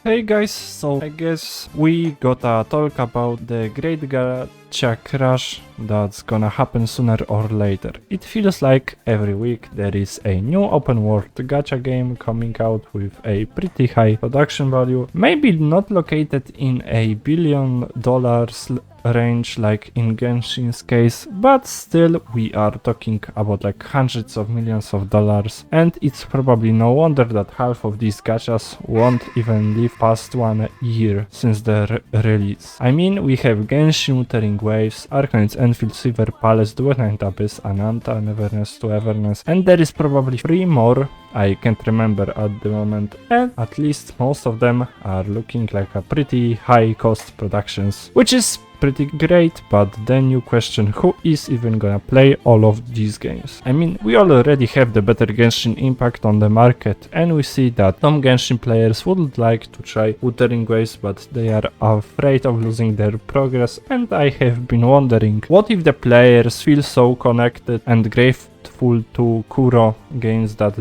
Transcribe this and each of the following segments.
Hey guys, so I guess we gotta talk about the great gacha crash that's gonna happen sooner or later. It feels like every week there is a new open world gacha game coming out with a pretty high production value, maybe not located in a $1 billion range like in Genshin's case, but still we are talking about like hundreds of millions of dollars, and it's probably no wonder that half of these gachas won't even live past 1 year since their release. I mean, we have Genshin, Wuthering Waves, Arknights, Enfield, Silver Palace, Duet Abyss, Ananta, Neverness to Everness, and there is probably 3 more I can't remember at the moment, and at least most of them are looking like a pretty high cost productions, which is pretty great, but then you question who is even gonna play all of these games. I mean, we already have the better Genshin Impact on the market, and we see that some Genshin players would like to try Wuthering Waves, but they are afraid of losing their progress, and I have been wondering, what if the players feel so connected and grateful to Kuro games that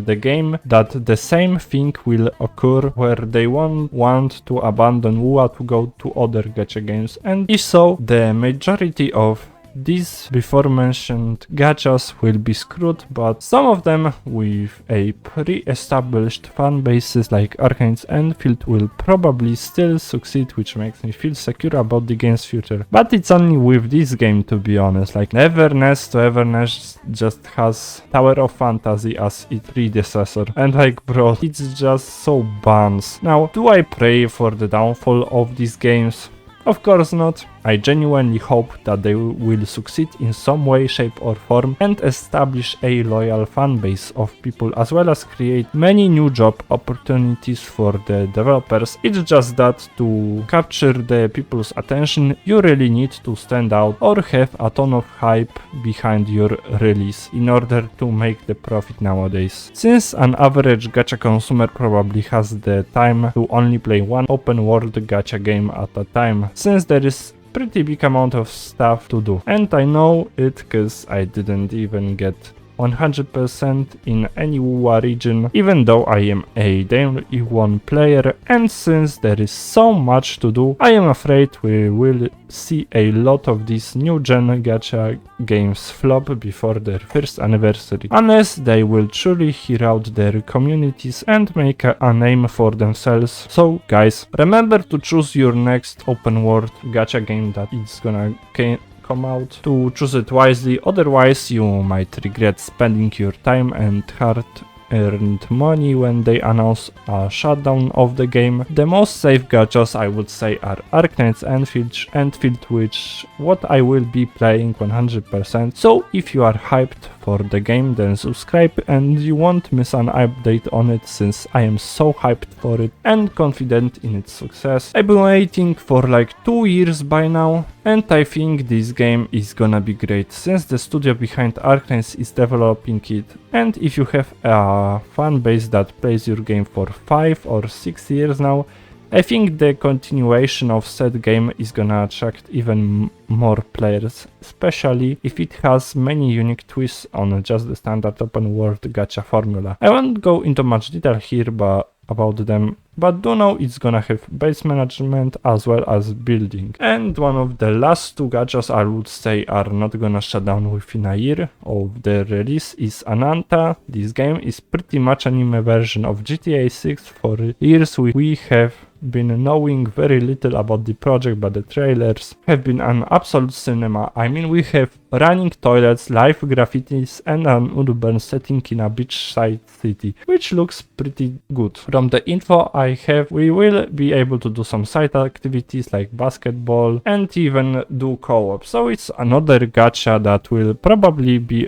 the same thing will occur where they won't want to abandon WoA to go to other gacha games, and if so, the majority of these before mentioned gachas will be screwed, but some of them with a pre-established fan bases like Arknights Enfield will probably still succeed, which makes me feel secure about the game's future. But it's only with this game, to be honest. Like Neverness to Everness just has Tower of Fantasy as its predecessor, and like bro, it's just so buns. Now, do I pray for the downfall of these games? Of course not. I genuinely hope that they will succeed in some way, shape or form and establish a loyal fan base of people, as well as create many new job opportunities for the developers. It's just that to capture the people's attention, you really need to stand out or have a ton of hype behind your release in order to make the profit nowadays. Since an average gacha consumer probably has the time to only play one open world gacha game at a time, since there is pretty big amount of stuff to do, and I know it cause I didn't even get 100% in any WoA region, even though I am a day 1 player, and since there is so much to do, I am afraid we will see a lot of these new gen gacha games flop before their first anniversary, unless they will truly hear out their communities and make a name for themselves. So guys, remember to choose your next open world gacha game that is gonna come out, to choose it wisely, otherwise you might regret spending your time and hard-earned money when they announce a shutdown of the game. The most safe gachas I would say are Arknights Enfield, which what I will be playing 100%, so if you are hyped for the game, then subscribe and you won't miss an update on it, since I am so hyped for it and confident in its success. I've been waiting for like 2 years by now, and I think this game is gonna be great, since the studio behind Arknights is developing it, and if you have a fan base that plays your game for 5 or 6 years now, I think the continuation of said game is gonna attract even more players, especially if it has many unique twists on just the standard open world gacha formula. I won't go into much detail here about them, but do know it's gonna have base management as well as building. And one of the last 2 gachas I would say are not gonna shut down within a year of their release is Ananta. This game is pretty much an anime version of GTA 6. For years we have been knowing very little about the project, but the trailers have been an absolute cinema. I mean, we have running toilets, live graffitis and an urban setting in a beachside city, which looks pretty good. From the info I have, we will be able to do some side activities like basketball and even do co-op, so it's another gacha that will probably be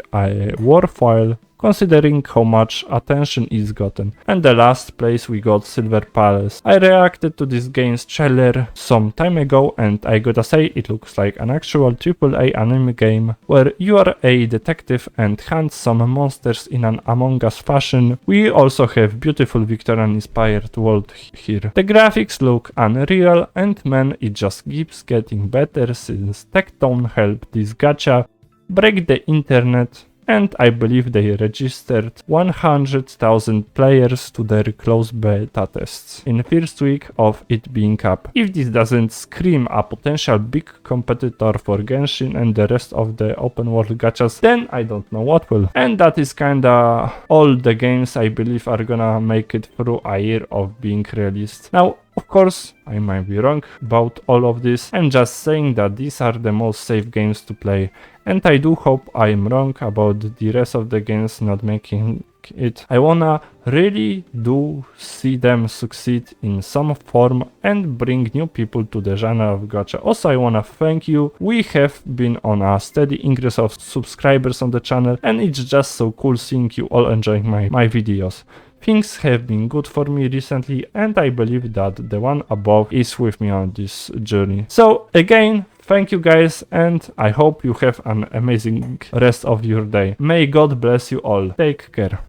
worthwhile considering how much attention it's gotten. And the last place we got Silver Palace. I reacted to this game's trailer some time ago, and I gotta say it looks like an actual AAA anime game where you are a detective and hunt some monsters in an Among Us fashion. We also have beautiful Victorian inspired world here. The graphics look unreal, and man, it just keeps getting better since Tectone helped this gacha break the internet and I believe they registered 100,000 players to their closed beta tests in the first week of it being up. If this doesn't scream a potential big competitor for Genshin and the rest of the open world gachas, then I don't know what will. And that is kinda all the games I believe are gonna make it through a year of being released. Now, of course, I might be wrong about all of this. I'm just saying that these are the most safe games to play, and I do hope I'm wrong about the rest of the games not making it. I wanna really do see them succeed in some form and bring new people to the genre of gacha. Also, I wanna thank you. We have been on a steady increase of subscribers on the channel, and it's just so cool seeing you all enjoying my videos. Things have been good for me recently, and I believe that the one above is with me on this journey. So again, thank you guys, and I hope you have an amazing rest of your day. May God bless you all. Take care.